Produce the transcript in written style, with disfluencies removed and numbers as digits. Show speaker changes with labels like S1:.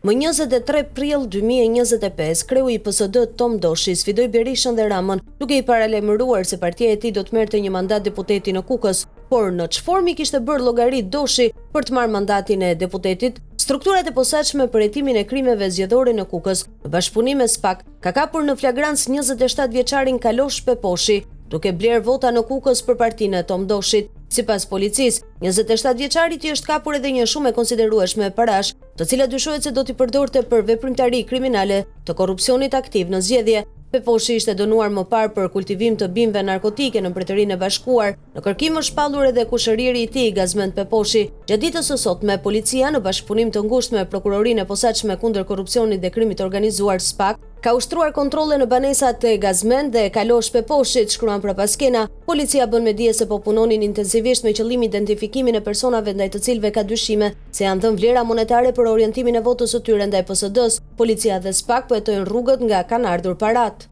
S1: Më 23 prill 2025, kreu i PSD Tom Doshi sfidoi Berishën dhe Ramën, duke i paralajmëruar se partia e tij do të merrte një mandat deputeti në Kukës, por në ç'formë kishte bërë llogari Doshi për të marrë mandatin e deputetit. Strukturat e posaçme për hetimin e krimeve zgjedhore në Kukës, në bashkëpunim me SPAK, ka kapur në flagrancë 27 vjeçarin Kalosh Peposhi, duke bler vota në Kukës për partinë e Tom Doshit. Sipas policisë, 27 vjeçarit i është kapur edhe një shumë e konsiderueshme parash, të cilat dyshohet se do t'i përdorte për veprimtari kriminale të korrupsionit aktiv në zgjedhje. Peposhi ishte dënuar më parë për kultivim të bimëve narkotike në Mbretërinë e Bashkuar. Në kërkim është shpallur edhe kushëriri i tij Gazmend Peposhi. Gjatë ditës së sotme, policia në bashkëpunim të ngushtë me prokurorinë e posaçme kundër korrupsionit dhe krimit të organizuar SPAK ka ushtruar kontrolle në banesat e Gazmend dhe Kalosh Peposhit, shkruan prapaskena. Policia bën me dije se po punonin intensivisht me qëllim identifikimin e personave ndaj të cilëve ka dyshime se janë dhënë vlera monetare për orientimin e votës së tyre ndaj PSD-s. Policia dhe SPAK po hetojnë rrugët nga kanë ardhur parat.